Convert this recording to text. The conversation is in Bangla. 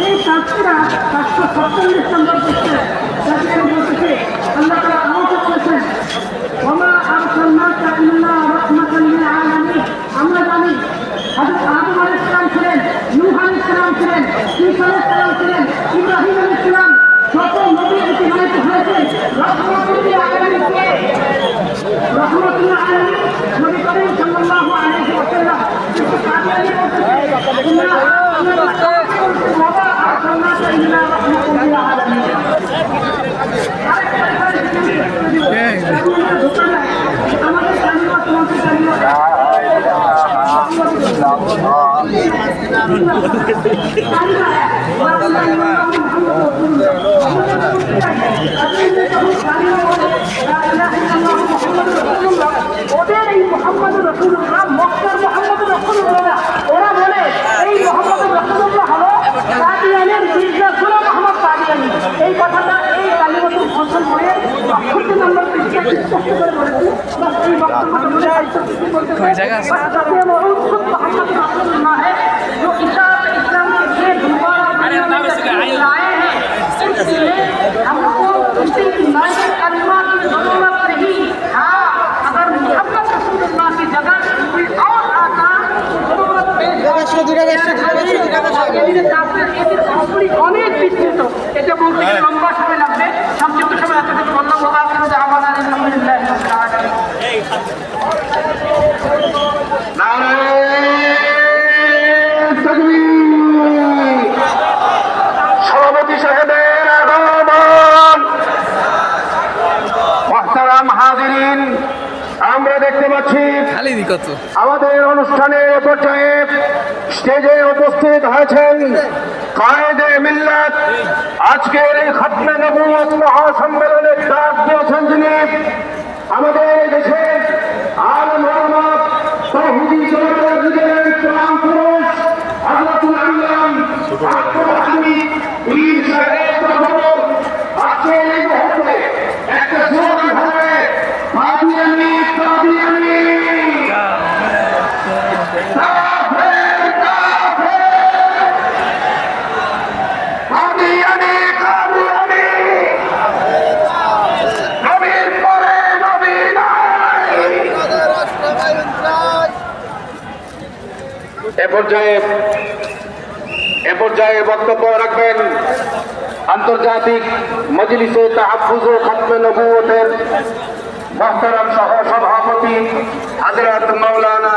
এই কাজটা 747 নম্বর পৃষ্ঠায় বলতেছে আল্লাহ তাআলা আওয়াজ করেছেন ওমা আরসালনাকা ইল্লা রাহমাতাল লিল আলামিন। আমরা জানি হযরত আদম আলাইহিস সালাম ছিলেন, নূহ আলাইহিস সালাম ছিলেন, ঈসা আলাইহিস সালাম ছিলেন, ইব্রাহিম আলাইহিস সালাম, যত নবী অতিবাহিত হয়েছে রাহমাতুল লিল আলামিন কে? রাহমাতুল লিল আলামিন নবী করিম সাল্লাল্লাহু আলাইহি ওয়াসাল্লাম। কিন্তু কাদিয়ানী বলতেছে ওমা আরসালনাকা ইল্লা রাহমাতাল লিল আলামিন। আমাদের কালিমা তোমাদের কালিমা ওদের এই মুহাম্মদুর রাসূলুল্লাহ মক্কার মুহাম্মদুর রাসূলুল্লাহ না, ওরা বলে এই মুহাম্মদুর রাসূলুল্লাহ হলো কাদিয়ানের মির্জা গোলাম আহমদ কাদিয়ানী। এই কথাটা এই কালিমাতুল ফসল পড়ে ৬৪ নম্বর পৃষ্ঠায় স্পষ্ট করে বলেছে। বাস এই বক্তব্যটা বলে বলতে मोहम्मद रसूलुल्लाह है जो इशाअत इस्लाम के लिए दोबारा लाए हैं। इसलिए हमको उनकी हिमायत कलमा की जरूरत नहीं। हाँ, अगर मोहम्मद रसूलुल्लाह की जगह कोई और आता जरूरत অনেক বিস্তৃত, এটা বলতে লম্বা সময় লাগবে। সংক্ষিপ্ত সময় এতটুকু বললাম। আলহামদুলিল্লাহ সভাপতি সাহেবের আগমন। মুহতারাম হাজিরিন, আমরা দেখতে পাচ্ছি আমাদের অনুষ্ঠানের পর্যায়ে স্টেজে উপস্থিত হয়েছেন কায়েদে মিল্লাত। আজকের এই খতমে নবুয়ত মহাসম্মেলনে ডাক দিয়েছেন যিনি আমাদের দেশের আলেম ওলামা তাওহীদি জমাতের লিডার ইসলাম পুরুষ হযরতুল আল্লাম আব্দুল হামিদ পীর সাহেব প্রভৃতি। আজকের এই মুহূর্তে একটা জোর হবে কাদিয়ানী কাদিয়ানী এ পর্যায়ে বক্তব্য রাখবেন আন্তর্জাতিক মজলিসে তাহাফুজ ও খতমে নবুয়তের মুহতারাম সহ সভাপতি হযরত মাওলানা